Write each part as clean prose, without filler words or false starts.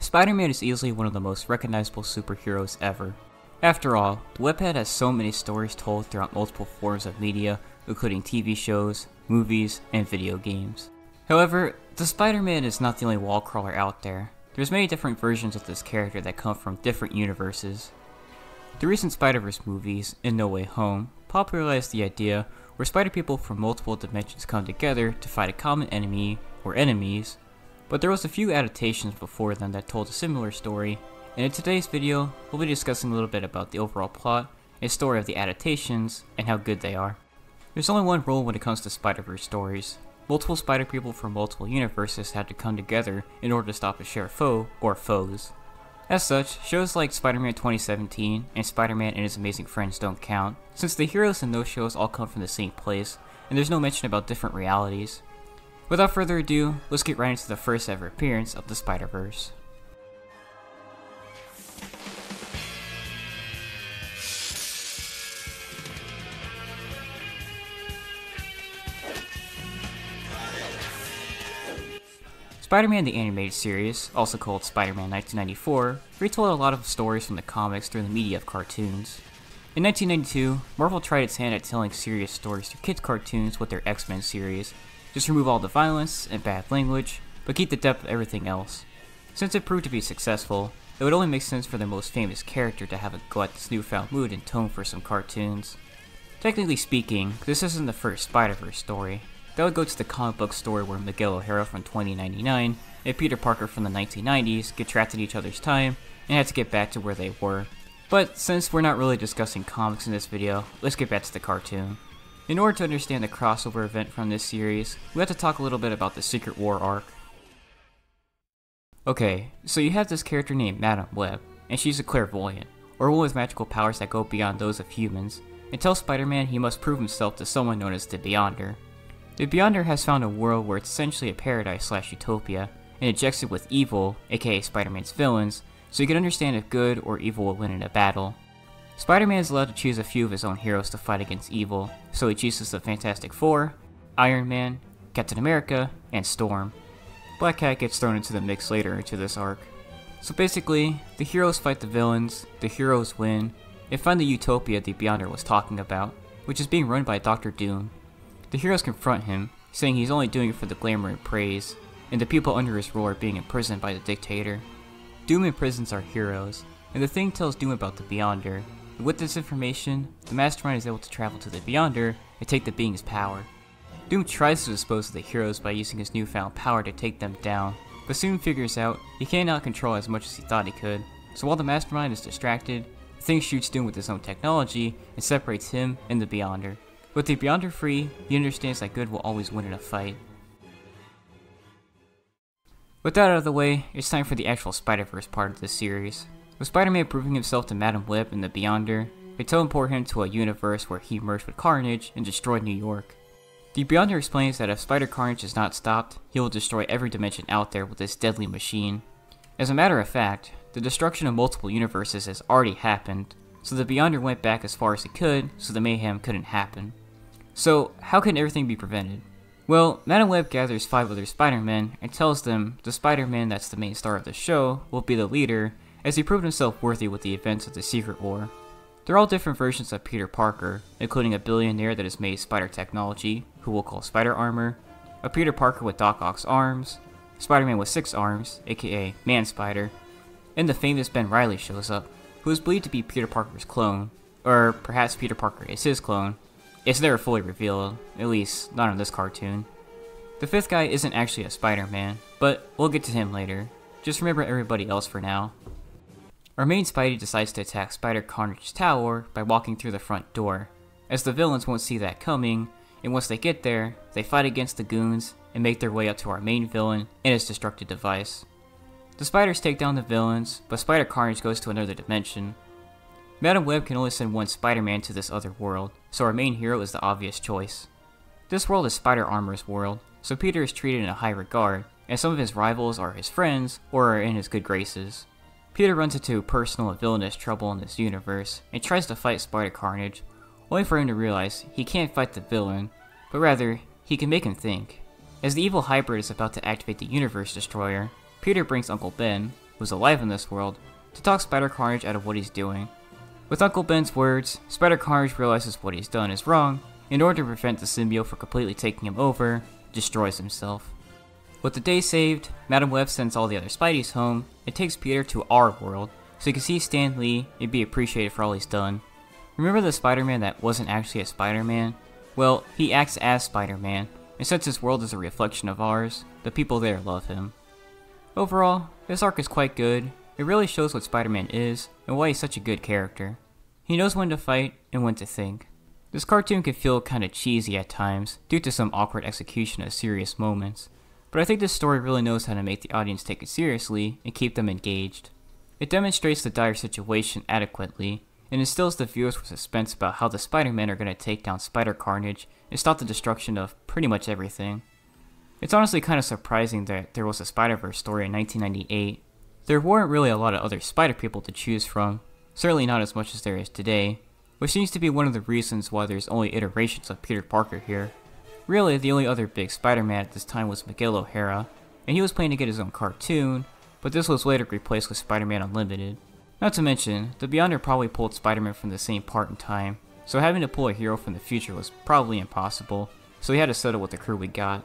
Spider-Man is easily one of the most recognizable superheroes ever. After all, the webhead has so many stories told throughout multiple forms of media, including TV shows, movies, and video games. However, the Spider-Man is not the only wall crawler out there. There's many different versions of this character that come from different universes. The recent Spider-Verse movies, and No Way Home, popularized the idea where Spider-People from multiple dimensions come together to fight a common enemy, or enemies, but there was a few adaptations before them that told a similar story, and in today's video, we'll be discussing a little bit about the overall plot and story of the adaptations, and how good they are. There's only one rule when it comes to Spider-Verse stories. Multiple Spider-People from multiple universes had to come together in order to stop a shared foe, or foes. As such, shows like Spider-Man 2017 and Spider-Man and His Amazing Friends don't count, since the heroes in those shows all come from the same place, and there's no mention about different realities. Without further ado, let's get right into the first ever appearance of the Spider-Verse. Spider-Man the Animated Series, also called Spider-Man 1994, retold a lot of stories from the comics through the media of cartoons. In 1992, Marvel tried its hand at telling serious stories through kids' cartoons with their X-Men series. Just remove all the violence and bad language, but keep the depth of everything else. Since it proved to be successful, it would only make sense for their most famous character to have a go at this newfound mood and tone for some cartoons. Technically speaking, this isn't the first Spider-Verse story. That would go to the comic book story where Miguel O'Hara from 2099 and Peter Parker from the 1990s get trapped in each other's time and had to get back to where they were. But since we're not really discussing comics in this video, let's get back to the cartoon. In order to understand the crossover event from this series, we have to talk a little bit about the Secret War arc. Okay, so you have this character named Madam Web, and she's a clairvoyant, or one with magical powers that go beyond those of humans, and tells Spider-Man he must prove himself to someone known as the Beyonder. The Beyonder has found a world where it's essentially a paradise/utopia, and injects it with evil, aka Spider-Man's villains, so he can understand if good or evil will win in a battle. Spider-Man is allowed to choose a few of his own heroes to fight against evil, so he chooses the Fantastic Four, Iron Man, Captain America, and Storm. Black Cat gets thrown into the mix later into this arc. So basically, the heroes fight the villains, the heroes win, and find the utopia the Beyonder was talking about, which is being run by Dr. Doom. The heroes confront him, saying he's only doing it for the glamour and praise, and the people under his rule are being imprisoned by the dictator. Doom imprisons our heroes, and the Thing tells Doom about the Beyonder. And with this information, the Mastermind is able to travel to the Beyonder and take the being's power. Doom tries to dispose of the heroes by using his newfound power to take them down, but soon figures out he cannot control as much as he thought he could, so while the Mastermind is distracted, the Thing shoots Doom with his own technology and separates him and the Beyonder. With the Beyonder free, he understands that good will always win in a fight. With that out of the way, it's time for the actual Spider-Verse part of this series. With Spider-Man proving himself to Madam Web and the Beyonder, they teleport him to a universe where he merged with Carnage and destroyed New York. The Beyonder explains that if Spider-Carnage is not stopped, he will destroy every dimension out there with this deadly machine. As a matter of fact, the destruction of multiple universes has already happened, so the Beyonder went back as far as he could so the mayhem couldn't happen. So, how can everything be prevented? Well, Madam Web gathers 5 other Spider-Men and tells them the Spider-Man that's the main star of the show will be the leader, as he proved himself worthy with the events of the Secret War. They're all different versions of Peter Parker, including a billionaire that has made spider technology, who we'll call Spider Armor, a Peter Parker with Doc Ock's arms, Spider-Man with 6 arms, aka Man-Spider, and the famous Ben Reilly shows up, who is believed to be Peter Parker's clone, or perhaps Peter Parker is his clone. It's never fully revealed, at least not in this cartoon. The 5th guy isn't actually a Spider-Man, but we'll get to him later. Just remember everybody else for now. Our main Spidey decides to attack Spider-Carnage's tower by walking through the front door, as the villains won't see that coming, and once they get there, they fight against the goons and make their way up to our main villain and his destructive device. The spiders take down the villains, but Spider-Carnage goes to another dimension. Madam Web can only send one Spider-Man to this other world, so our main hero is the obvious choice. This world is Spider Armor's world, so Peter is treated in a high regard, and some of his rivals are his friends or are in his good graces. Peter runs into personal and villainous trouble in this universe, and tries to fight Spider-Carnage, only for him to realize he can't fight the villain, but rather, he can make him think. As the evil hybrid is about to activate the Universe Destroyer, Peter brings Uncle Ben, who's alive in this world, to talk Spider-Carnage out of what he's doing. With Uncle Ben's words, Spider-Carnage realizes what he's done is wrong. In order to prevent the symbiote from completely taking him over, destroys himself. With the day saved, Madam Web sends all the other Spideys home and takes Peter to our world so he can see Stan Lee and be appreciated for all he's done. Remember the Spider-Man that wasn't actually a Spider-Man? Well, he acts as Spider-Man, and since his world is a reflection of ours, the people there love him. Overall, this arc is quite good. It really shows what Spider-Man is and why he's such a good character. He knows when to fight and when to think. This cartoon can feel kinda cheesy at times due to some awkward execution of serious moments, but I think this story really knows how to make the audience take it seriously and keep them engaged. It demonstrates the dire situation adequately and instills the viewers with suspense about how the Spider-Men are going to take down Spider-Carnage and stop the destruction of pretty much everything. It's honestly kind of surprising that there was a Spider-Verse story in 1998. There weren't really a lot of other Spider-People to choose from, certainly not as much as there is today, which seems to be one of the reasons why there's only iterations of Peter Parker here. Really, the only other big Spider-Man at this time was Miguel O'Hara, and he was planning to get his own cartoon, but this was later replaced with Spider-Man Unlimited. Not to mention, the Beyonder probably pulled Spider-Man from the same part in time, so having to pull a hero from the future was probably impossible, so he had to settle with the crew we got.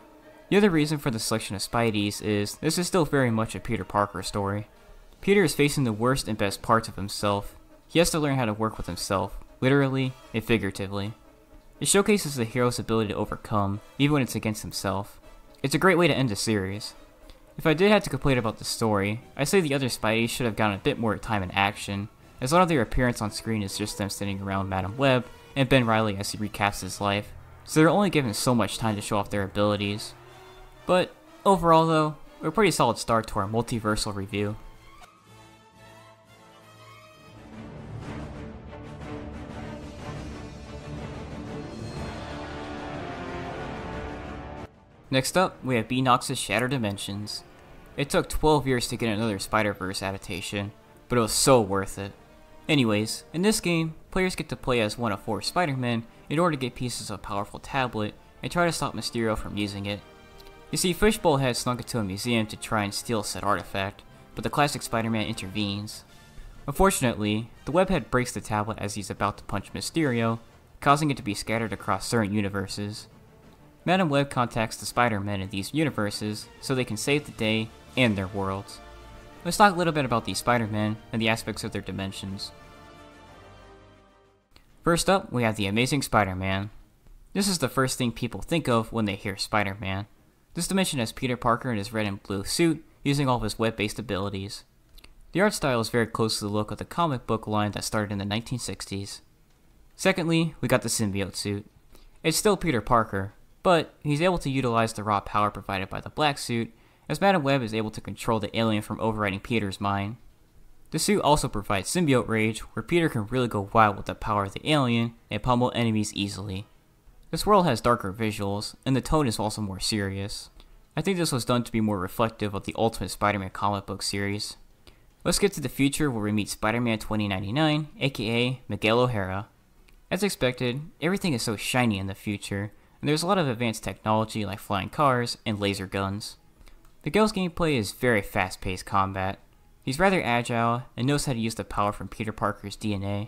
The other reason for the selection of Spideys is this is still very much a Peter Parker story. Peter is facing the worst and best parts of himself. He has to learn how to work with himself, literally and figuratively. It showcases the hero's ability to overcome, even when it's against himself. It's a great way to end the series. If I did have to complain about the story, I'd say the other Spideys should have gotten a bit more time in action, as a lot of their appearance on screen is just them standing around Madam Web and Ben Reilly as he recaps his life, so they're only given so much time to show off their abilities. But overall though, a pretty solid start to our multiversal review. Next up, we have Beenox's Shattered Dimensions. It took 12 years to get another Spider-Verse adaptation, but it was so worth it. Anyways, in this game, players get to play as one of 4 Spider-Men in order to get pieces of a powerful tablet and try to stop Mysterio from using it. You see, Fishbowl had snuck into a museum to try and steal said artifact, but the classic Spider-Man intervenes. Unfortunately, the webhead breaks the tablet as he's about to punch Mysterio, causing it to be scattered across certain universes. Madam Web contacts the Spider-Men in these universes so they can save the day and their worlds. Let's talk a little bit about these Spider-Men and the aspects of their dimensions. First up, we have the Amazing Spider-Man. This is the first thing people think of when they hear Spider-Man. This dimension has Peter Parker in his red and blue suit, using all of his web-based abilities. The art style is very close to the look of the comic book line that started in the 1960s. Secondly, we got the symbiote suit. It's still Peter Parker, but he's able to utilize the raw power provided by the black suit, as Madam Web is able to control the alien from overriding Peter's mind. The suit also provides symbiote rage, where Peter can really go wild with the power of the alien and pummel enemies easily. This world has darker visuals, and the tone is also more serious. I think this was done to be more reflective of the Ultimate Spider-Man comic book series. Let's get to the future where we meet Spider-Man 2099, aka Miguel O'Hara. As expected, everything is so shiny in the future, and there's a lot of advanced technology like flying cars and laser guns. Miguel's gameplay is very fast-paced combat. He's rather agile and knows how to use the power from Peter Parker's DNA.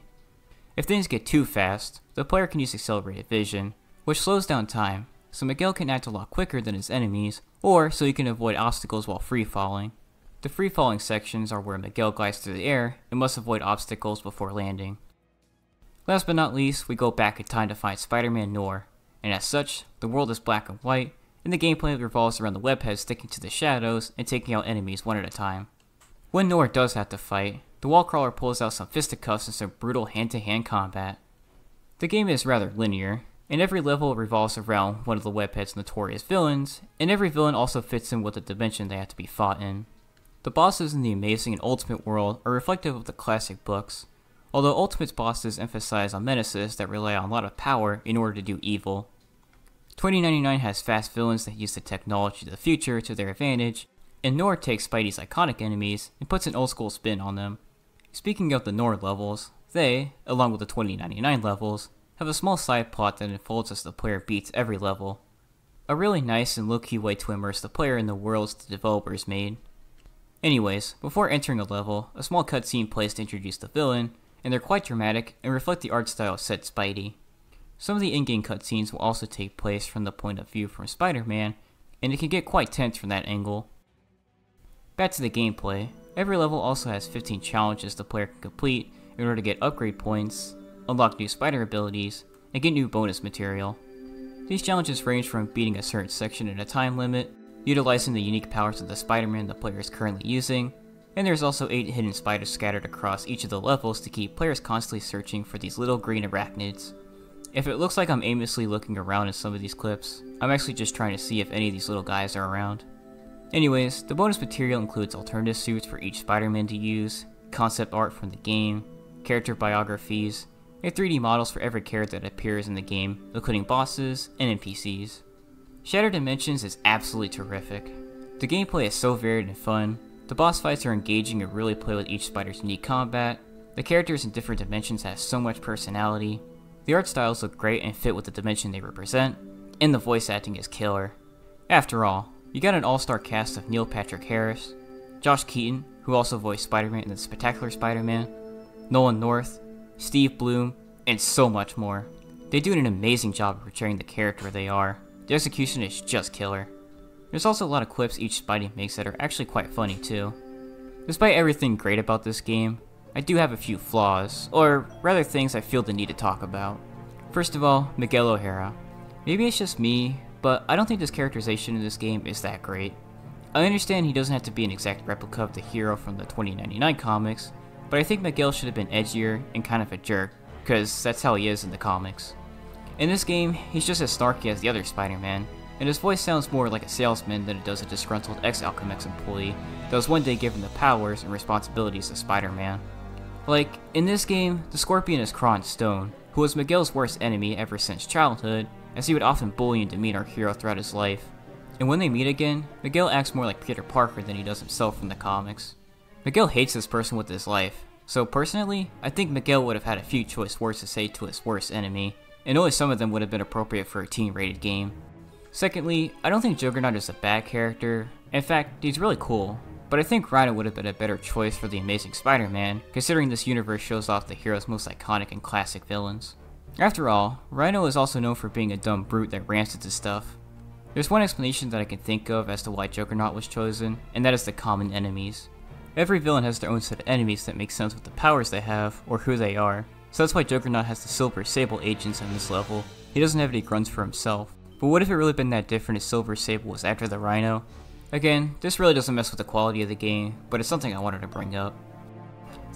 If things get too fast, the player can use accelerated vision, which slows down time, so Miguel can act a lot quicker than his enemies, or so he can avoid obstacles while free-falling. The free-falling sections are where Miguel glides through the air and must avoid obstacles before landing. Last but not least, we go back in time to find Spider-Man Noir, and as such, the world is black and white, and the gameplay revolves around the webhead sticking to the shadows and taking out enemies one at a time. When Noir does have to fight, the wallcrawler pulls out some fisticuffs and some brutal hand-to-hand combat. The game is rather linear, and every level revolves around one of the webhead's notorious villains, and every villain also fits in with the dimension they have to be fought in. The bosses in the Amazing and Ultimate world are reflective of the classic books, although Ultimate's bosses emphasize on menaces that rely on a lot of power in order to do evil. 2099 has fast villains that use the technology of the future to their advantage, and Noir takes Spidey's iconic enemies and puts an old school spin on them. Speaking of the Noir levels, they, along with the 2099 levels, have a small side plot that unfolds as the player beats every level. A really nice and low-key way to immerse the player in the worlds the developers made. Anyways, before entering a level, a small cutscene plays to introduce the villain, and they're quite dramatic and reflect the art style of said Spidey. Some of the in-game cutscenes will also take place from the point of view from Spider-Man, and it can get quite tense from that angle. Back to the gameplay, every level also has 15 challenges the player can complete in order to get upgrade points, unlock new spider abilities, and get new bonus material. These challenges range from beating a certain section in a time limit, utilizing the unique powers of the Spider-Man the player is currently using, and there's also 8 hidden spiders scattered across each of the levels to keep players constantly searching for these little green arachnids. If it looks like I'm aimlessly looking around in some of these clips, I'm actually just trying to see if any of these little guys are around. Anyways, the bonus material includes alternative suits for each Spider-Man to use, concept art from the game, character biographies, and 3D models for every character that appears in the game, including bosses and NPCs. Shattered Dimensions is absolutely terrific. The gameplay is so varied and fun, the boss fights are engaging and really play with each spider's unique combat, the characters in different dimensions have so much personality, the art styles look great and fit with the dimension they represent, and the voice acting is killer. After all, you got an all-star cast of Neil Patrick Harris, Josh Keaton, who also voiced Spider-Man in the Spectacular Spider-Man, Nolan North, Steve Blum, and so much more. They do an amazing job of portraying the character they are. The execution is just killer. There's also a lot of clips each Spidey makes that are actually quite funny too. Despite everything great about this game, I do have a few flaws, or rather things I feel the need to talk about. First of all, Miguel O'Hara. Maybe it's just me, but I don't think this characterization in this game is that great. I understand he doesn't have to be an exact replica of the hero from the 2099 comics, but I think Miguel should have been edgier and kind of a jerk, because that's how he is in the comics. In this game, he's just as snarky as the other Spider-Man, and his voice sounds more like a salesman than it does a disgruntled ex-Alchemax employee that was one day given the powers and responsibilities of Spider-Man. Like, in this game, the Scorpion is Kron Stone, who was Miguel's worst enemy ever since childhood, as he would often bully and demean our hero throughout his life. And when they meet again, Miguel acts more like Peter Parker than he does himself from the comics. Miguel hates this person with his life, so personally, I think Miguel would have had a few choice words to say to his worst enemy, and only some of them would have been appropriate for a teen-rated game. Secondly, I don't think Juggernaut is a bad character. In fact, he's really cool. But I think Rhino would have been a better choice for the Amazing Spider-Man, considering this universe shows off the hero's most iconic and classic villains. After all, Rhino is also known for being a dumb brute that rants into stuff. There's one explanation that I can think of as to why Juggernaut was chosen, and that is the common enemies. Every villain has their own set of enemies that make sense with the powers they have, or who they are, so that's why Juggernaut has the Silver Sable agents on this level. He doesn't have any grunts for himself. But what if it really been that different if Silver Sable was after the Rhino? Again, this really doesn't mess with the quality of the game, but it's something I wanted to bring up.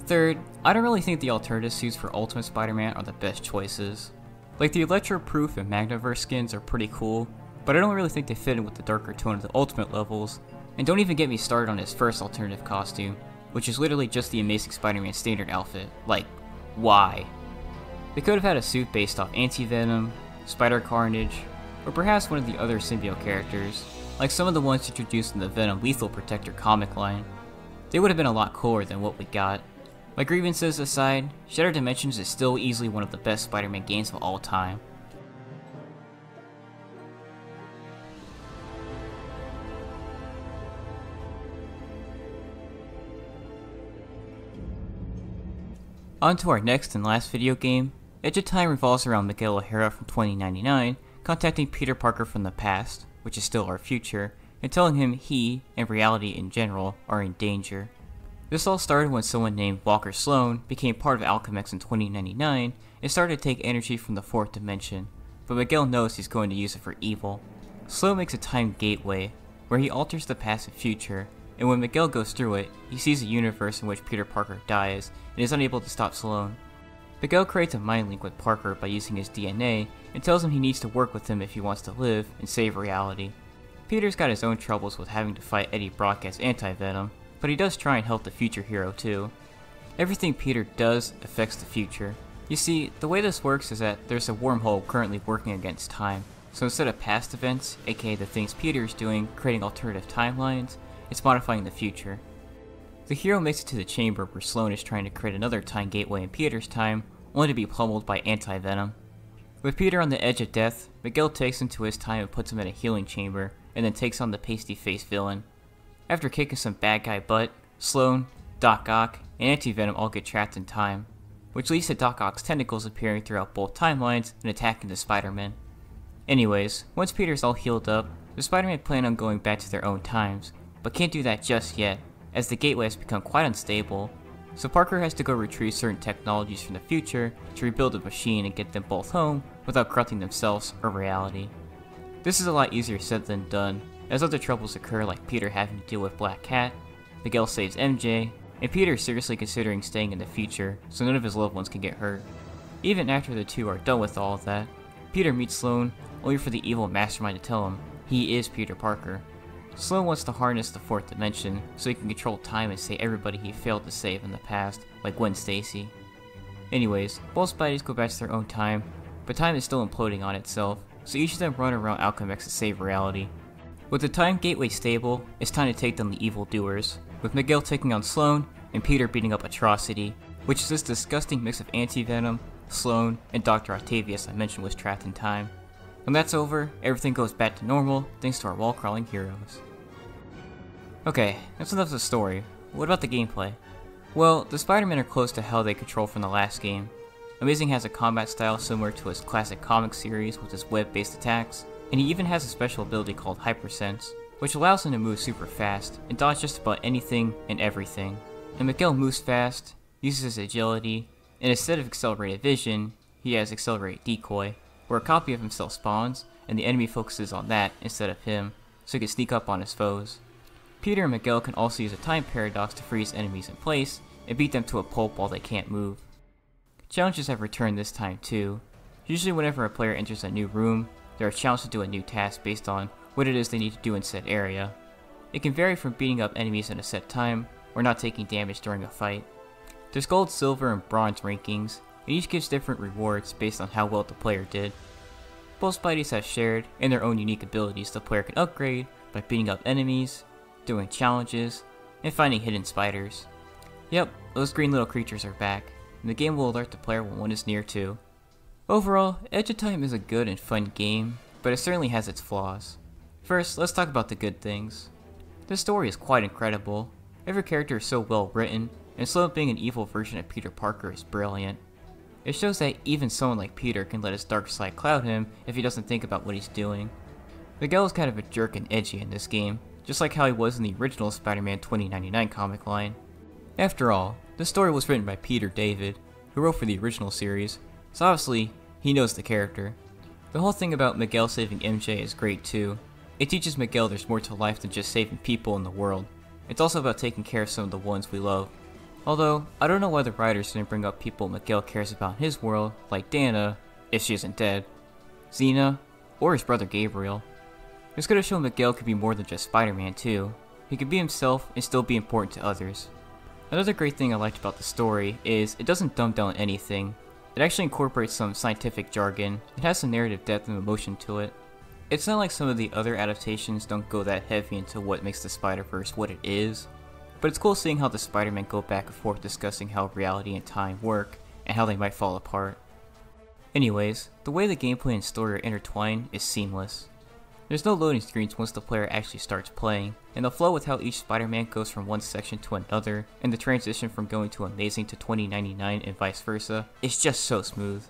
Third, I don't really think the alternative suits for Ultimate Spider-Man are the best choices. Like, the Electro-Proof and Magnaverse skins are pretty cool, but I don't really think they fit in with the darker tone of the Ultimate levels, and don't even get me started on his first alternative costume, which is literally just the Amazing Spider-Man standard outfit. Like, why? They could have had a suit based off Anti-Venom, Spider-Carnage, or perhaps one of the other symbiote characters, like some of the ones introduced in the Venom Lethal Protector comic line. They would have been a lot cooler than what we got. My grievances aside, Shattered Dimensions is still easily one of the best Spider-Man games of all time. On to our next and last video game. Edge of Time revolves around Miguel O'Hara from 2099 contacting Peter Parker from the past, which is still our future, and telling him he, and reality in general, are in danger. This all started when someone named Walker Sloan became part of Alchemax in 2099 and started to take energy from the 4th dimension, but Miguel knows he's going to use it for evil. Sloan makes a time gateway, where he alters the past and future, and when Miguel goes through it, he sees a universe in which Peter Parker dies and is unable to stop Sloan. Miguel creates a mind link with Parker by using his DNA and tells him he needs to work with him if he wants to live and save reality. Peter's got his own troubles with having to fight Eddie Brock as Anti-Venom, but he does try and help the future hero too. Everything Peter does affects the future. You see, the way this works is that there's a wormhole currently working against time, so instead of past events, aka the things Peter's doing, creating alternative timelines, it's modifying the future. The hero makes it to the chamber where Sloan is trying to create another time gateway in Peter's time, only to be pummeled by Anti-Venom. With Peter on the edge of death, Miguel takes him to his time and puts him in a healing chamber, and then takes on the pasty-faced villain. After kicking some bad guy butt, Sloane, Doc Ock, and Anti-Venom all get trapped in time, which leads to Doc Ock's tentacles appearing throughout both timelines and attacking the Spider-Man. Anyways, once Peter's all healed up, the Spider-Man plan on going back to their own times, but can't do that just yet, as the gateway has become quite unstable, so Parker has to go retrieve certain technologies from the future to rebuild the machine and get them both home without corrupting themselves or reality. This is a lot easier said than done, as other troubles occur like Peter having to deal with Black Cat, Miguel saves MJ, and Peter is seriously considering staying in the future so none of his loved ones can get hurt. Even after the two are done with all of that, Peter meets Sloane only for the evil mastermind to tell him he is Peter Parker. Sloane wants to harness the fourth dimension so he can control time and save everybody he failed to save in the past, like Gwen Stacy. Anyways, both Spideys go back to their own time, but time is still imploding on itself, so each of them run around Alchemax to save reality. With the time gateway stable, it's time to take down the evildoers, with Miguel taking on Sloane and Peter beating up Atrocity, which is this disgusting mix of Anti-Venom, Sloane, and Dr. Octavius I mentioned was trapped in time. When that's over, everything goes back to normal thanks to our wall-crawling heroes. Okay, that's enough of the story. What about the gameplay? Well, the Spider-Men are close to how they control from the last game. Amazing has a combat style similar to his classic comic series with his web-based attacks, and he even has a special ability called Hypersense, which allows him to move super fast and dodge just about anything and everything. And Miguel moves fast, uses his agility, and instead of accelerated vision, he has accelerated decoy, where a copy of himself spawns, and the enemy focuses on that instead of him, so he can sneak up on his foes. Peter and Miguel can also use a time paradox to freeze enemies in place, and beat them to a pulp while they can't move. Challenges have returned this time too. Usually whenever a player enters a new room, they are challenged to do a new task based on what it is they need to do in said area. It can vary from beating up enemies in a set time, or not taking damage during a fight. There's gold, silver, and bronze rankings, and each gives different rewards based on how well the player did. Both Spideys have shared and their own unique abilities the player can upgrade by beating up enemies, doing challenges, and finding hidden spiders. Yep, those green little creatures are back, and the game will alert the player when one is near too. Overall, Edge of Time is a good and fun game, but it certainly has its flaws. First, let's talk about the good things. The story is quite incredible. Every character is so well written, and Sloane being an evil version of Peter Parker is brilliant. It shows that even someone like Peter can let his dark side cloud him if he doesn't think about what he's doing. Miguel is kind of a jerk and edgy in this game, just like how he was in the original Spider-Man 2099 comic line. After all, this story was written by Peter David, who wrote for the original series, so obviously, he knows the character. The whole thing about Miguel saving MJ is great too. It teaches Miguel there's more to life than just saving people in the world. It's also about taking care of some of the ones we love. Although, I don't know why the writers didn't bring up people Miguel cares about in his world, like Dana, if she isn't dead, Xena, or his brother Gabriel. This could have shown Miguel could be more than just Spider-Man too. He could be himself and still be important to others. Another great thing I liked about the story is it doesn't dumb down anything. It actually incorporates some scientific jargon, it has some narrative depth and emotion to it. It's not like some of the other adaptations don't go that heavy into what makes the Spider-Verse what it is, but it's cool seeing how the Spider-Men go back and forth discussing how reality and time work, and how they might fall apart. Anyways, the way the gameplay and story are intertwined is seamless. There's no loading screens once the player actually starts playing, and the flow with how each Spider-Man goes from one section to another, and the transition from going to Amazing to 2099 and vice versa, is just so smooth.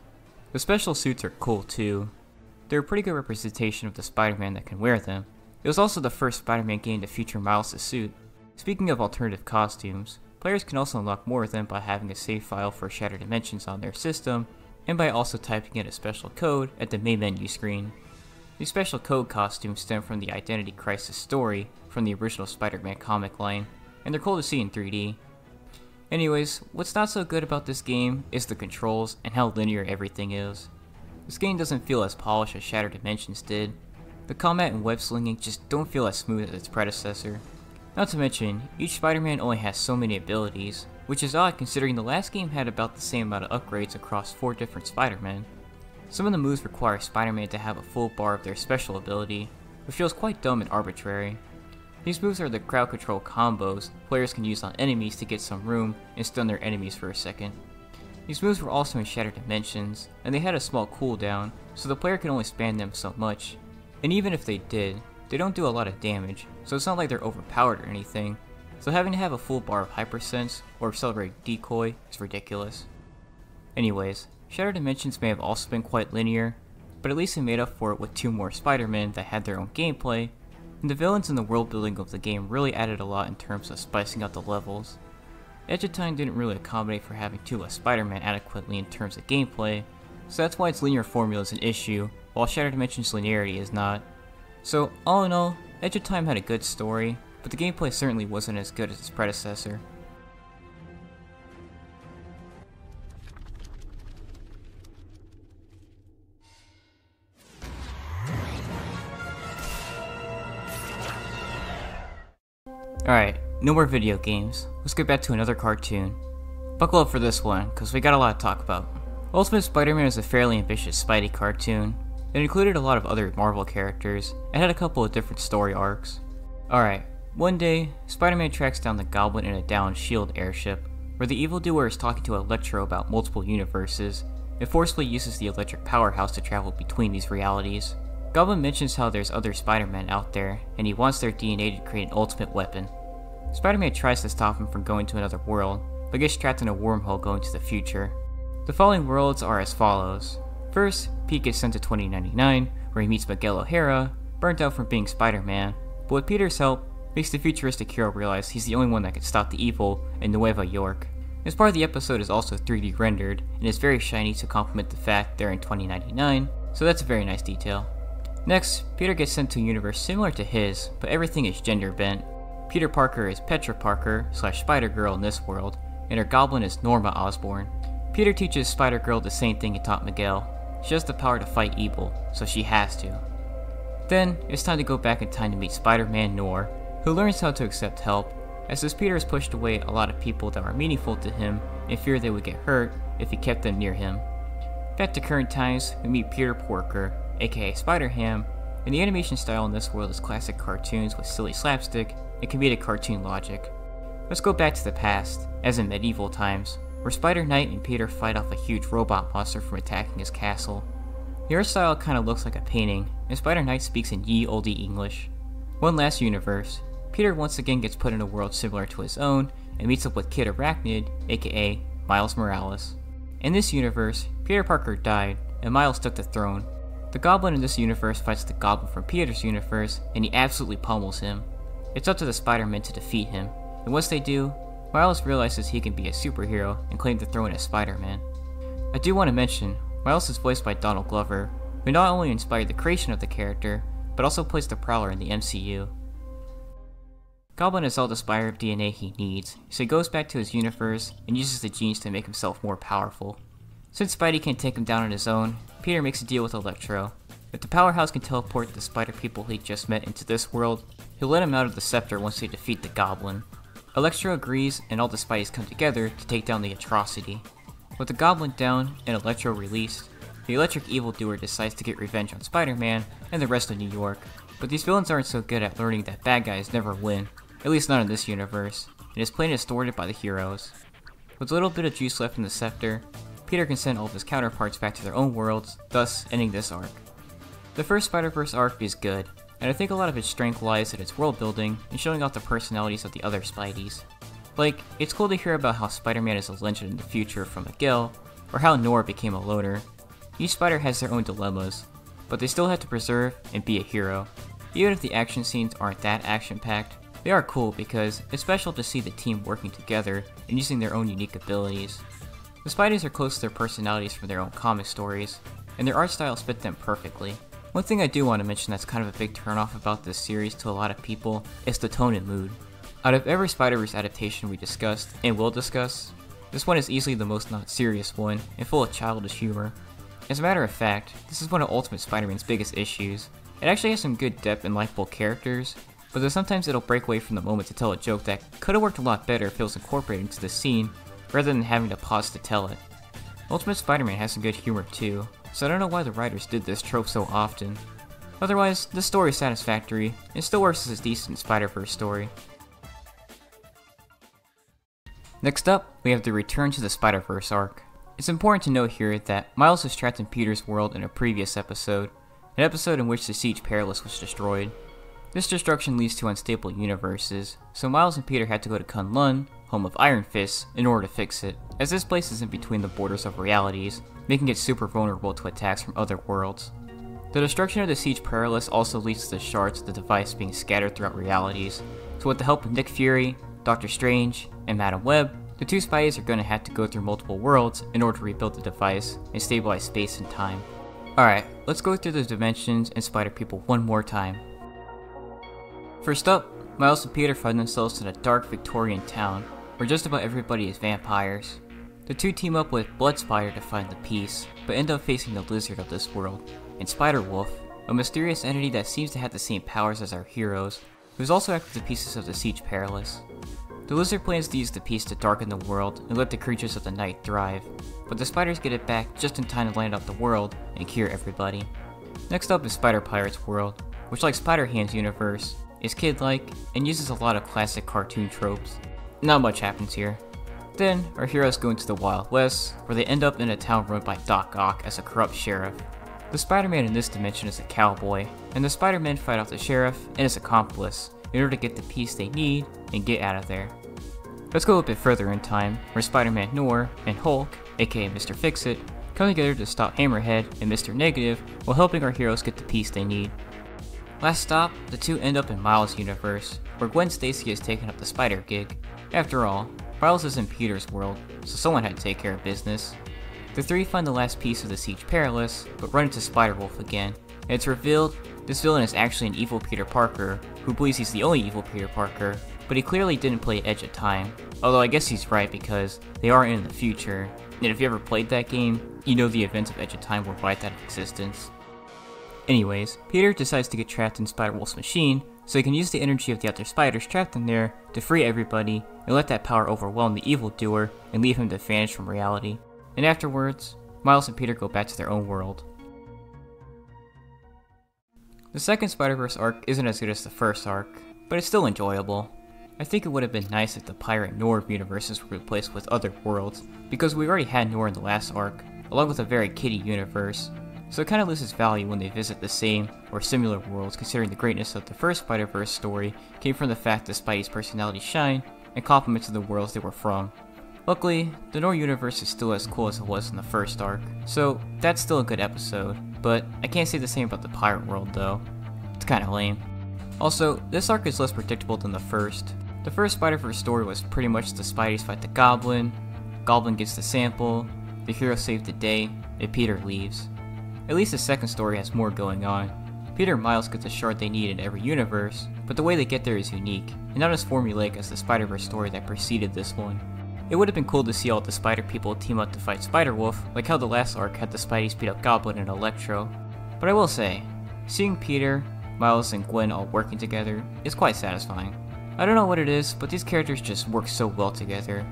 The special suits are cool too. They're a pretty good representation of the Spider-Man that can wear them. It was also the first Spider-Man game to feature Miles' suit. Speaking of alternative costumes, players can also unlock more of them by having a save file for Shattered Dimensions on their system, and by also typing in a special code at the main menu screen. These special code costumes stem from the Identity Crisis story from the original Spider-Man comic line, and they're cool to see in 3D. Anyways, what's not so good about this game is the controls and how linear everything is. This game doesn't feel as polished as Shattered Dimensions did. The combat and web slinging just don't feel as smooth as its predecessor. Not to mention, each Spider-Man only has so many abilities, which is odd considering the last game had about the same amount of upgrades across 4 different Spider-Men. Some of the moves require Spider-Man to have a full bar of their special ability, which feels quite dumb and arbitrary. These moves are the crowd control combos players can use on enemies to get some room and stun their enemies for a second. These moves were also in Shattered Dimensions, and they had a small cooldown, so the player can only spam them so much. And even if they did, they don't do a lot of damage, so it's not like they're overpowered or anything, so having to have a full bar of Hypersense or Accelerated Decoy is ridiculous. Anyways, Shattered Dimensions may have also been quite linear, but at least it made up for it with 2 more Spider-Men that had their own gameplay, and the villains and the world building of the game really added a lot in terms of spicing out the levels. Edge of Time didn't really accommodate for having 2 less Spider-Man adequately in terms of gameplay, so that's why its linear formula is an issue, while Shattered Dimensions' linearity is not. So all in all, Edge of Time had a good story, but the gameplay certainly wasn't as good as its predecessor. Alright, no more video games. Let's get back to another cartoon. Buckle up for this one, cause we got a lot to talk about. Ultimate Spider-Man is a fairly ambitious Spidey cartoon. It included a lot of other Marvel characters, and had a couple of different story arcs. Alright, one day, Spider-Man tracks down the Goblin in a downed S.H.I.E.L.D. airship, where the evildoer is talking to Electro about multiple universes, and forcefully uses the electric powerhouse to travel between these realities. Goblin mentions how there's other Spider-Men out there, and he wants their DNA to create an ultimate weapon. Spider-Man tries to stop him from going to another world, but gets trapped in a wormhole going to the future. The following worlds are as follows. First, Pete gets sent to 2099, where he meets Miguel O'Hara, burnt out from being Spider-Man, but with Peter's help, makes the futuristic hero realize he's the only one that can stop the evil in Nueva York. This part of the episode is also 3D rendered, and is very shiny to complement the fact they're in 2099, so that's a very nice detail. Next, Peter gets sent to a universe similar to his, but everything is gender bent. Peter Parker is Petra Parker / Spider-Girl in this world, and her goblin is Norma Osborn. Peter teaches Spider-Girl the same thing he taught Miguel. She has the power to fight evil, so she has to. Then, it's time to go back in time to meet Spider-Man Noir, who learns how to accept help, as Peter has pushed away a lot of people that were meaningful to him in fear they would get hurt if he kept them near him. Back to current times, we meet Peter Porker, aka Spider-Ham, and the animation style in this world is classic cartoons with silly slapstick and comedic cartoon logic. Let's go back to the past, as in medieval times, where Spider-Knight and Peter fight off a huge robot monster from attacking his castle. The art style kinda looks like a painting, and Spider-Knight speaks in ye olde English. One last universe, Peter once again gets put in a world similar to his own, and meets up with Kid Arachnid, aka Miles Morales. In this universe, Peter Parker died, and Miles took the throne. The Goblin in this universe fights the Goblin from Peter's universe, and he absolutely pummels him. It's up to the Spider-Men to defeat him, and once they do, Miles realizes he can be a superhero and claim the throne as Spider-Man. I do want to mention, Miles is voiced by Donald Glover, who not only inspired the creation of the character, but also plays the Prowler in the MCU. Goblin has all the Spider DNA he needs, so he goes back to his universe and uses the genes to make himself more powerful. Since Spidey can't take him down on his own, Peter makes a deal with Electro. If the Powerhouse can teleport the Spider people he just met into this world, he'll let him out of the Scepter once they defeat the Goblin. Electro agrees, and all the Spideys come together to take down the atrocity. With the Goblin down and Electro released, the electric evildoer decides to get revenge on Spider-Man and the rest of New York. But these villains aren't so good at learning that bad guys never win, at least not in this universe, and his plan is thwarted by the heroes. With a little bit of juice left in the Scepter, Peter can send all of his counterparts back to their own worlds, thus ending this arc. The first Spider-Verse arc is good, and I think a lot of its strength lies in its world building and showing off the personalities of the other Spideys. Like, it's cool to hear about how Spider-Man is a legend in the future from Miguel, or how Noir became a loner. Each Spider has their own dilemmas, but they still have to preserve and be a hero. Even if the action scenes aren't that action-packed, they are cool because it's special to see the team working together and using their own unique abilities. The Spideys are close to their personalities from their own comic stories, and their art styles fit them perfectly. One thing I do want to mention that's kind of a big turnoff about this series to a lot of people is the tone and mood. Out of every Spider-Verse adaptation we discussed, and will discuss, this one is easily the most not serious one, and full of childish humor. As a matter of fact, this is one of Ultimate Spider-Man's biggest issues. It actually has some good depth and likable characters, but then sometimes it'll break away from the moment to tell a joke that could have worked a lot better if it was incorporated into the scene, rather than having to pause to tell it. Ultimate Spider-Man has some good humor too, so I don't know why the writers did this trope so often. Otherwise, the story is satisfactory, and still works as a decent Spider-Verse story. Next up, we have the Return to the Spider-Verse arc. It's important to note here that Miles was trapped in Peter's world in a previous episode, an episode in which the Siege Perilous was destroyed. This destruction leads to unstable universes, so Miles and Peter had to go to Kunlun, home of Iron Fist, in order to fix it, as this place is in between the borders of realities, making it super vulnerable to attacks from other worlds. The destruction of the Siege Perilous also leads to the shards of the device being scattered throughout realities, so with the help of Nick Fury, Doctor Strange, and Madam Web, the two Spideys are going to have to go through multiple worlds in order to rebuild the device and stabilize space and time. Alright, let's go through the dimensions and Spider People one more time. First up, Miles and Peter find themselves in a dark Victorian town, where just about everybody is vampires. The two team up with Blood Spider to find the peace, but end up facing the lizard of this world, and Spider-Wolf, a mysterious entity that seems to have the same powers as our heroes, who's also after the pieces of the Siege Perilous. The lizard plans to use the piece to darken the world and let the creatures of the night thrive, but the spiders get it back just in time to land off the world and cure everybody. Next up is Spider Pirate's world, which like Spider-Ham's universe, is kid-like and uses a lot of classic cartoon tropes. Not much happens here. Then, our heroes go into the Wild West, where they end up in a town run by Doc Ock as a corrupt sheriff. The Spider-Man in this dimension is a cowboy, and the Spider-Men fight off the sheriff and his accomplice in order to get the piece they need and get out of there. Let's go a bit further in time, where Spider-Man Noir and Hulk, aka Mr. Fix-It, come together to stop Hammerhead and Mr. Negative while helping our heroes get the piece they need. Last stop, the two end up in Miles' universe, where Gwen Stacy has taken up the spider gig. After all, Miles is in Peter's world, so someone had to take care of business. The three find the last piece of the Siege Perilous, but run into Spider-Wolf again, and it's revealed this villain is actually an evil Peter Parker, who believes he's the only evil Peter Parker, but he clearly didn't play Edge of Time, although I guess he's right because they are in the future, and if you ever played that game, you know the events of Edge of Time were wiped out of existence. Anyways, Peter decides to get trapped in Spider-Wolf's machine, so he can use the energy of the other spiders trapped in there to free everybody and let that power overwhelm the evildoer and leave him to vanish from reality. And afterwards, Miles and Peter go back to their own world. The second Spider-Verse arc isn't as good as the first arc, but it's still enjoyable. I think it would have been nice if the Pirate Noir universes were replaced with other worlds, because we already had Noir in the last arc, along with a very kiddie universe, so it kinda loses value when they visit the same or similar worlds, considering the greatness of the first Spider-Verse story came from the fact that Spidey's personalities shine and complemented the worlds they were from. Luckily, the Noir universe is still as cool as it was in the first arc, so that's still a good episode, but I can't say the same about the Pirate World though. It's kinda lame. Also, this arc is less predictable than the first. The first Spider-Verse story was pretty much the Spideys fight the Goblin, Goblin gets the sample, the hero save the day, and Peter leaves. At least the second story has more going on. Peter and Miles get the shard they need in every universe, but the way they get there is unique, and not as formulaic as the Spider-Verse story that preceded this one. It would have been cool to see all the Spider People team up to fight Spider-Wolf, like how the last arc had the Spideys beat up Goblin and Electro. But I will say, seeing Peter, Miles, and Gwen all working together is quite satisfying. I don't know what it is, but these characters just work so well together.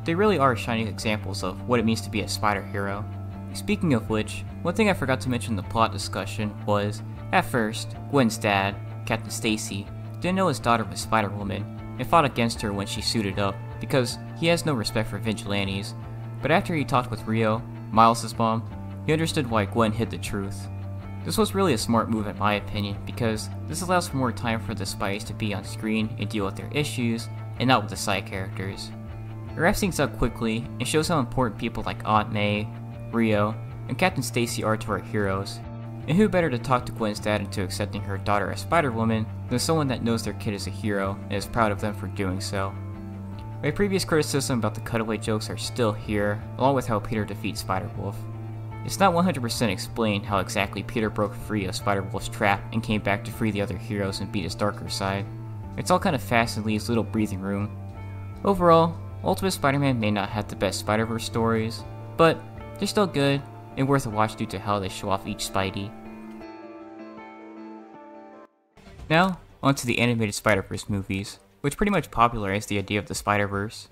They really are shining examples of what it means to be a spider hero. Speaking of which, one thing I forgot to mention in the plot discussion was, at first, Gwen's dad, Captain Stacy, didn't know his daughter was Spider-Woman, and fought against her when she suited up, because he has no respect for vigilantes, but after he talked with Rio, Miles' mom, he understood why Gwen hid the truth. This was really a smart move in my opinion, because this allows for more time for the Spideys to be on screen and deal with their issues, and not with the side characters. It wraps things up quickly, and shows how important people like Aunt May, Rio, and Captain Stacy are to our heroes, and who better to talk to Gwen's dad into accepting her daughter as Spider-Woman than someone that knows their kid is a hero and is proud of them for doing so. My previous criticism about the cutaway jokes are still here, along with how Peter defeats Spider-Wolf. It's not 100% explained how exactly Peter broke free of Spider-Wolf's trap and came back to free the other heroes and beat his darker side. It's all kind of fast and leaves little breathing room. Overall, Ultimate Spider-Man may not have the best Spider-Verse stories, but they're still good and worth a watch due to how they show off each Spidey. Now, onto the animated Spider-Verse movies, which pretty much popularized the idea of the Spider-Verse.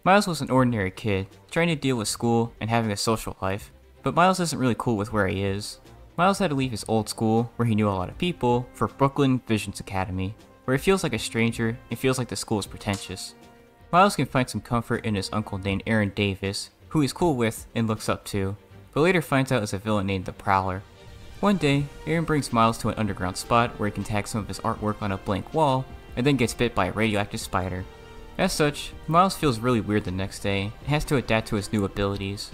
Miles was an ordinary kid, trying to deal with school and having a social life, but Miles isn't really cool with where he is. Miles had to leave his old school, where he knew a lot of people, for Brooklyn Visions Academy, where he feels like a stranger and feels like the school is pretentious. Miles can find some comfort in his uncle named Aaron Davis, who he's cool with and looks up to, but later finds out is a villain named the Prowler. One day, Aaron brings Miles to an underground spot where he can tag some of his artwork on a blank wall, and then gets bit by a radioactive spider. As such, Miles feels really weird the next day, and has to adapt to his new abilities.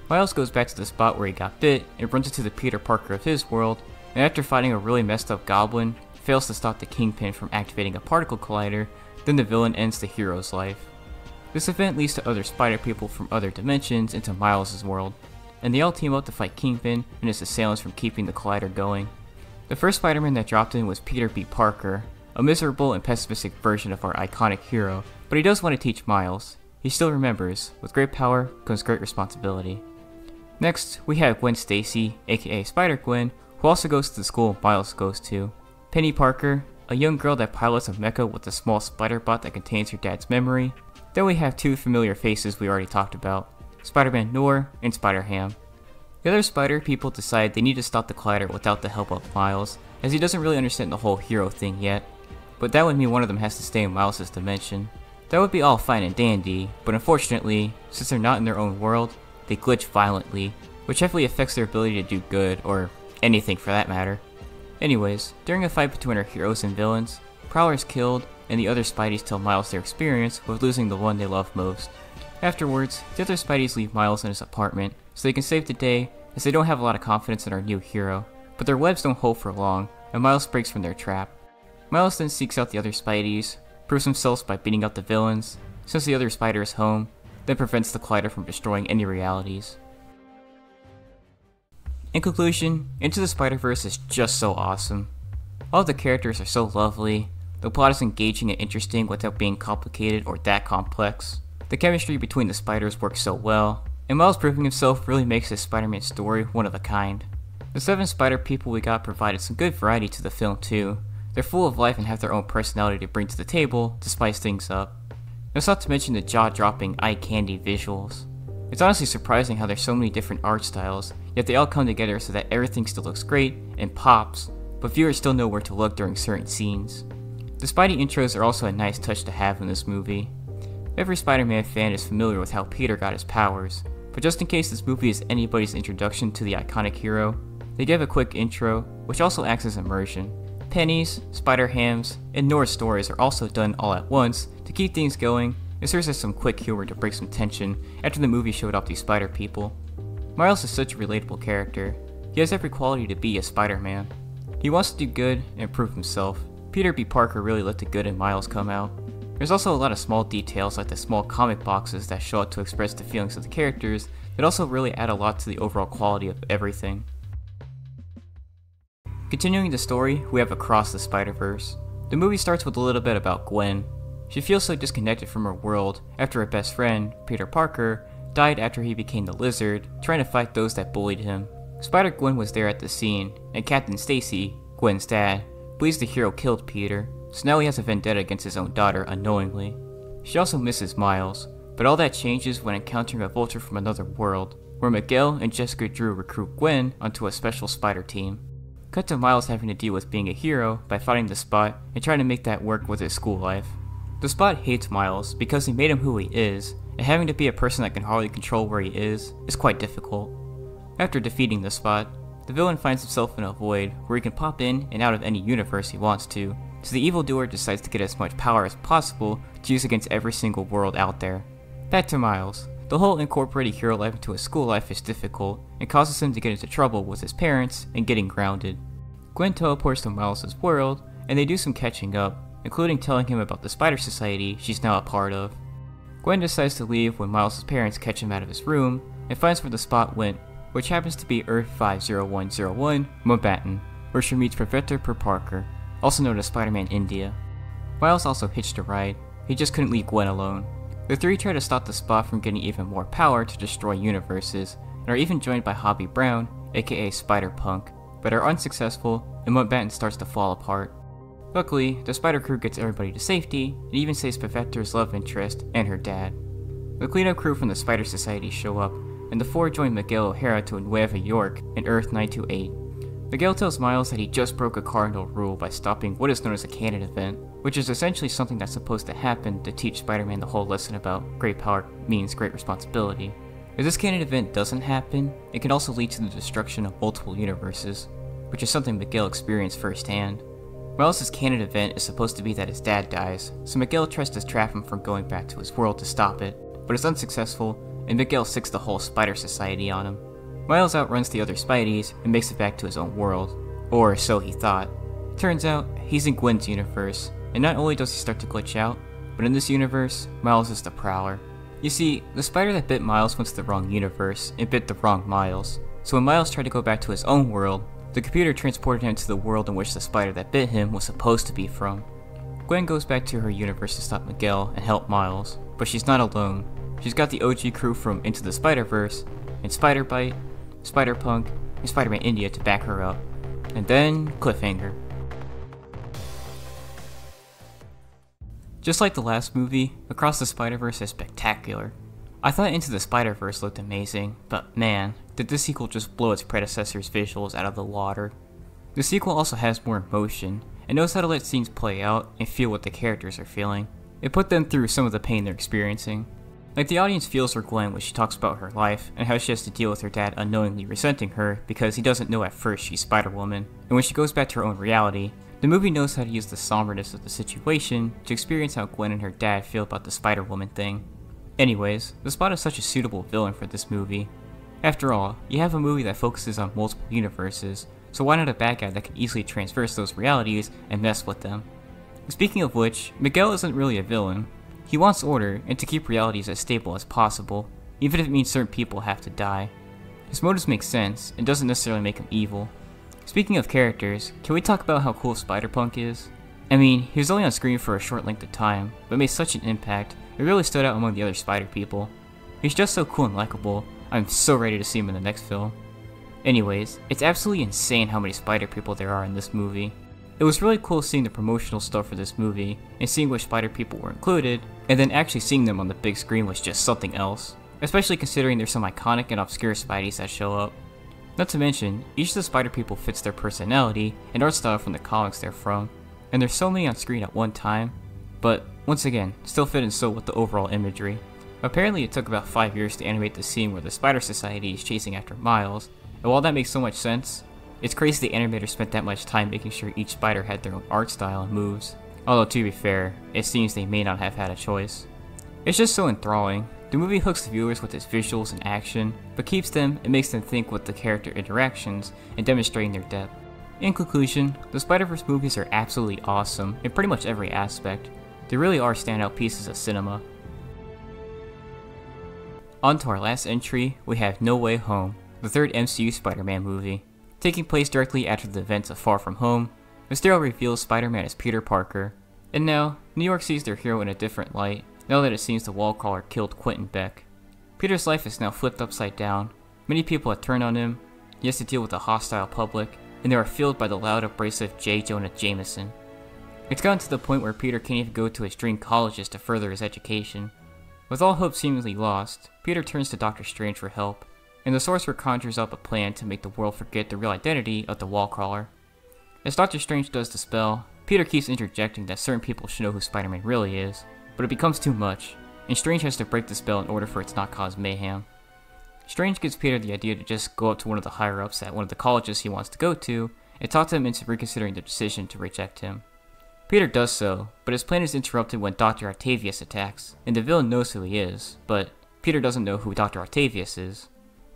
Miles goes back to the spot where he got bit, and runs into the Peter Parker of his world, and after fighting a really messed up goblin, fails to stop the Kingpin from activating a particle collider, then the villain ends the hero's life. This event leads to other spider people from other dimensions into Miles' world, and they all team up to fight Kingpin and his assailants from keeping the collider going. The first Spider-Man that dropped in was Peter B. Parker, a miserable and pessimistic version of our iconic hero, but he does want to teach Miles. He still remembers, with great power comes great responsibility. Next, we have Gwen Stacy, aka Spider-Gwen, who also goes to the school Miles goes to. Penny Parker, a young girl that pilots a mecha with a small spider bot that contains her dad's memory. Then we have two familiar faces we already talked about, Spider-Man Noir and Spider-Ham. The other spider people decide they need to stop the collider without the help of Miles, as he doesn't really understand the whole hero thing yet, but that would mean one of them has to stay in Miles' dimension. That would be all fine and dandy, but unfortunately, since they're not in their own world, they glitch violently, which heavily affects their ability to do good, or anything for that matter. Anyways, during a fight between our heroes and villains, Prowler is killed, and the other Spideys tell Miles their experience with losing the one they love most. Afterwards, the other Spideys leave Miles in his apartment, so they can save the day, as they don't have a lot of confidence in our new hero. But their webs don't hold for long, and Miles breaks from their trap. Miles then seeks out the other Spideys, proves himself by beating out the villains, since the other spider is home, then prevents the collider from destroying any realities. In conclusion, Into the Spider-Verse is just so awesome. All of the characters are so lovely, the plot is engaging and interesting without being complicated or that complex. The chemistry between the spiders works so well, and Miles proving himself really makes this Spider-Man story one of a kind. The 7 spider people we got provided some good variety to the film too. They're full of life and have their own personality to bring to the table to spice things up. That's not to mention the jaw-dropping, eye-candy visuals. It's honestly surprising how there's so many different art styles, yet they all come together so that everything still looks great and pops, but viewers still know where to look during certain scenes. The Spidey intros are also a nice touch to have in this movie. Every Spider-Man fan is familiar with how Peter got his powers, but just in case this movie is anybody's introduction to the iconic hero, they give a quick intro, which also acts as immersion. Penny's, Spider-Ham's, and Nora's stories are also done all at once to keep things going, and serves as some quick humor to break some tension after the movie showed off these spider people. Miles is such a relatable character. He has every quality to be a Spider-Man. He wants to do good and prove himself. Peter B. Parker really let the good in Miles come out. There's also a lot of small details like the small comic boxes that show up to express the feelings of the characters that also really add a lot to the overall quality of everything. Continuing the story, we have Across the Spider-Verse. The movie starts with a little bit about Gwen. She feels so disconnected from her world after her best friend, Peter Parker, died after he became the Lizard, trying to fight those that bullied him. Spider-Gwen was there at the scene, and Captain Stacy, Gwen's dad, believes the hero killed Peter, so now he has a vendetta against his own daughter unknowingly. She also misses Miles, but all that changes when encountering a vulture from another world, where Miguel and Jessica Drew recruit Gwen onto a special spider team. Cut to Miles having to deal with being a hero by fighting the Spot and trying to make that work with his school life. The Spot hates Miles because he made him who he is, and having to be a person that can hardly control where he is quite difficult. After defeating the Spot, the villain finds himself in a void where he can pop in and out of any universe he wants to, so the evildoer decides to get as much power as possible to use against every single world out there. Back to Miles. The whole incorporating hero life into his school life is difficult, and causes him to get into trouble with his parents and getting grounded. Gwen teleports to Miles' world, and they do some catching up, including telling him about the Spider Society she's now a part of. Gwen decides to leave when Miles' parents catch him out of his room, and finds where the Spot went, which happens to be Earth 50101, Mumbattan, where she meets Professor Per Parker, also known as Spider-Man India. Miles also hitched a ride, he just couldn't leave Gwen alone. The three try to stop the Spot from getting even more power to destroy universes, and are even joined by Hobby Brown, aka Spider-Punk, but are unsuccessful, and Mumbattan starts to fall apart. Luckily, the Spider Crew gets everybody to safety, and even saves Professor's love interest and her dad. The cleanup crew from the Spider Society show up, and the four join Miguel O'Hara to Nueva York in Earth 928. Miguel tells Miles that he just broke a cardinal rule by stopping what is known as a canon event, which is essentially something that's supposed to happen to teach Spider-Man the whole lesson about great power means great responsibility. If this canon event doesn't happen, it can also lead to the destruction of multiple universes. which is something Miguel experienced firsthand. Miles' canon event is supposed to be that his dad dies, so Miguel tries to trap him from going back to his world to stop it, but is unsuccessful, and Miguel sicks the whole Spider Society on him. Miles outruns the other Spideys and makes it back to his own world, or so he thought. Turns out, he's in Gwen's universe, and not only does he start to glitch out, but in this universe, Miles is the Prowler. You see, the spider that bit Miles went to the wrong universe and bit the wrong Miles, so when Miles tried to go back to his own world, the computer transported him to the world in which the spider that bit him was supposed to be from. Gwen goes back to her universe to stop Miguel and help Miles, but she's not alone. She's got the OG crew from Into the Spider-Verse, and Spider-Bite, Spider-Punk, and Spider-Man India to back her up. And then, cliffhanger. Just like the last movie, Across the Spider-Verse is spectacular. I thought Into the Spider-Verse looked amazing, but man, did this sequel just blow its predecessor's visuals out of the water. The sequel also has more emotion, and knows how to let scenes play out and feel what the characters are feeling. It put them through some of the pain they're experiencing. Like the audience feels for Gwen when she talks about her life, and how she has to deal with her dad unknowingly resenting her because he doesn't know at first she's Spider-Woman, and when she goes back to her own reality, the movie knows how to use the somberness of the situation to experience how Gwen and her dad feel about the Spider-Woman thing. Anyways, the Spot is such a suitable villain for this movie. After all, you have a movie that focuses on multiple universes, so why not a bad guy that can easily traverse those realities and mess with them? Speaking of which, Miguel isn't really a villain. He wants order and to keep realities as stable as possible, even if it means certain people have to die. His motives make sense, and doesn't necessarily make him evil. Speaking of characters, can we talk about how cool Spider-Punk is? I mean, he was only on screen for a short length of time, but made such an impact, it really stood out among the other Spider people. He's just so cool and likable, I'm so ready to see him in the next film. Anyways, it's absolutely insane how many Spider people there are in this movie. It was really cool seeing the promotional stuff for this movie, and seeing which Spider people were included, and then actually seeing them on the big screen was just something else, especially considering there's some iconic and obscure Spideys that show up. Not to mention, each of the Spider people fits their personality and art style from the comics they're from, and there's so many on screen at one time, but once again, still fit in so with the overall imagery. Apparently it took about 5 years to animate the scene where the Spider Society is chasing after Miles, and while that makes so much sense, it's crazy the animators spent that much time making sure each spider had their own art style and moves. Although to be fair, it seems they may not have had a choice. It's just so enthralling. The movie hooks the viewers with its visuals and action, but keeps them and makes them think with the character interactions and demonstrating their depth. In conclusion, the Spider-Verse movies are absolutely awesome in pretty much every aspect. They really are standout pieces of cinema. On to our last entry, we have No Way Home, the third MCU Spider-Man movie. Taking place directly after the events of Far From Home, Mysterio reveals Spider-Man as Peter Parker. And now, New York sees their hero in a different light, now that it seems the Wallcrawler killed Quentin Beck. Peter's life is now flipped upside down, many people have turned on him, he has to deal with a hostile public, and they are fueled by the loud, abrasive J. Jonah Jameson. It's gotten to the point where Peter can't even go to his dream colleges to further his education. With all hope seemingly lost, Peter turns to Doctor Strange for help, and the Sorcerer conjures up a plan to make the world forget the real identity of the Wallcrawler. As Doctor Strange does the spell, Peter keeps interjecting that certain people should know who Spider-Man really is, but it becomes too much, and Strange has to break the spell in order for it to not cause mayhem. Strange gives Peter the idea to just go up to one of the higher-ups at one of the colleges he wants to go to, and talk them into reconsidering their decision to reject him. Peter does so, but his plan is interrupted when Dr. Octavius attacks, and the villain knows who he is, but Peter doesn't know who Dr. Octavius is.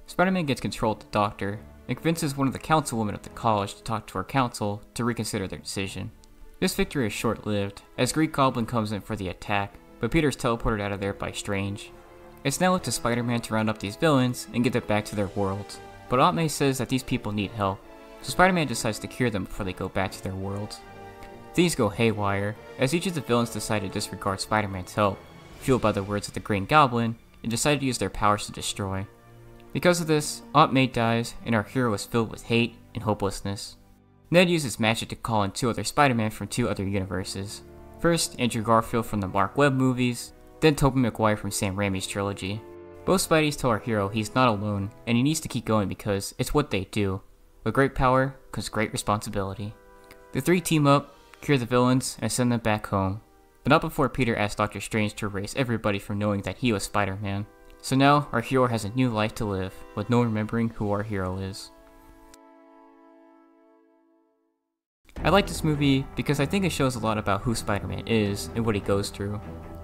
Spider-Man gets control of the Doctor, and convinces one of the councilwomen of the college to talk to her council to reconsider their decision. This victory is short-lived, as Green Goblin comes in for the attack, but Peter is teleported out of there by Strange. It's now up to Spider-Man to round up these villains and get them back to their worlds, but Aunt May says that these people need help, so Spider-Man decides to cure them before they go back to their worlds. Things go haywire, as each of the villains decide to disregard Spider-Man's help, fueled by the words of the Green Goblin, and decide to use their powers to destroy. Because of this, Aunt May dies, and our hero is filled with hate and hopelessness. Ned uses magic to call in 2 other Spider-Man from 2 other universes. First, Andrew Garfield from the Mark Webb movies, then Tobey Maguire from Sam Raimi's trilogy. Both Spideys tell our hero he's not alone, and he needs to keep going because it's what they do. With great power comes great responsibility. The 3 team up, cure the villains, and send them back home. But not before Peter asks Doctor Strange to erase everybody from knowing that he was Spider-Man. So now, our hero has a new life to live, with no one remembering who our hero is. I like this movie because I think it shows a lot about who Spider-Man is and what he goes through.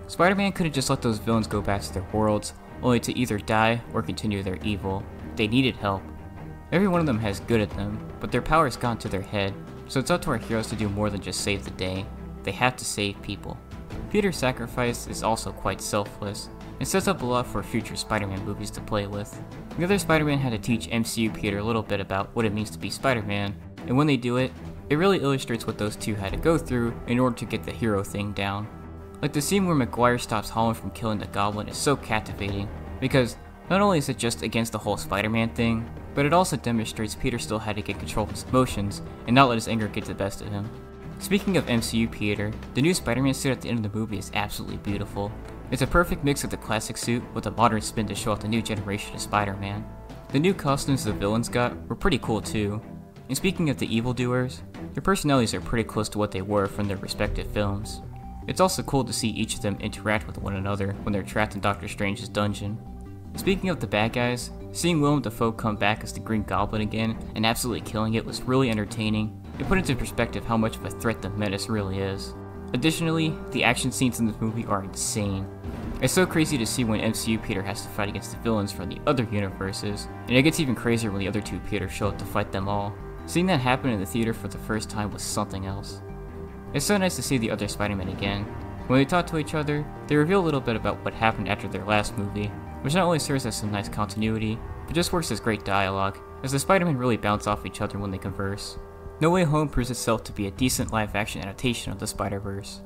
Spider-Man couldn't just let those villains go back to their worlds, only to either die or continue their evil. They needed help. Every one of them has good at them, but their power has gone to their head, so it's up to our heroes to do more than just save the day. They have to save people. Peter's sacrifice is also quite selfless, and sets up a lot for future Spider-Man movies to play with. The other Spider-Man had to teach MCU Peter a little bit about what it means to be Spider-Man, and when they do it, it really illustrates what those two had to go through in order to get the hero thing down. Like the scene where Maguire stops Holland from killing the Goblin is so captivating, because not only is it just against the whole Spider-Man thing, but it also demonstrates Peter still had to get control of his emotions and not let his anger get the best of him. Speaking of MCU Peter, the new Spider-Man suit at the end of the movie is absolutely beautiful. It's a perfect mix of the classic suit with a modern spin to show off the new generation of Spider-Man. The new costumes the villains got were pretty cool too. And speaking of the evildoers, their personalities are pretty close to what they were from their respective films. It's also cool to see each of them interact with one another when they're trapped in Doctor Strange's dungeon. Speaking of the bad guys, seeing Willem Dafoe come back as the Green Goblin again and absolutely killing it was really entertaining. It put into perspective how much of a threat the Menace really is. Additionally, the action scenes in this movie are insane. It's so crazy to see when MCU Peter has to fight against the villains from the other universes, and it gets even crazier when the other two Peters show up to fight them all. Seeing that happen in the theater for the first time was something else. It's so nice to see the other Spider-Man again. When they talk to each other, they reveal a little bit about what happened after their last movie, which not only serves as some nice continuity, but just works as great dialogue, as the Spider-Man really bounce off each other when they converse. No Way Home proves itself to be a decent live-action adaptation of the Spider-Verse.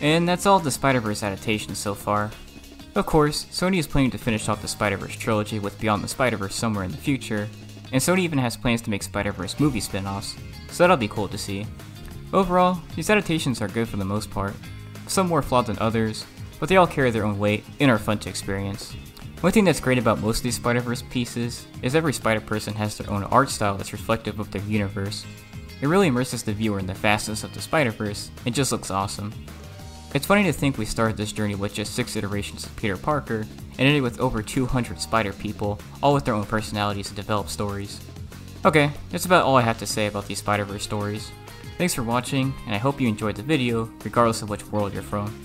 And that's all of the Spider-Verse adaptations so far. Of course, Sony is planning to finish off the Spider-Verse trilogy with Beyond the Spider-Verse somewhere in the future, and Sony even has plans to make Spider-Verse movie spin-offs, so that'll be cool to see. Overall, these adaptations are good for the most part, some more flawed than others, but they all carry their own weight and are fun to experience. One thing that's great about most of these Spider-Verse pieces is every Spider-Person has their own art style that's reflective of their universe. It really immerses the viewer in the fastness of the Spider-Verse, and just looks awesome. It's funny to think we started this journey with just 6 iterations of Peter Parker, and ended with over 200 Spider-People, all with their own personalities and developed stories. Okay, that's about all I have to say about these Spider-Verse stories. Thanks for watching, and I hope you enjoyed the video, regardless of which world you're from.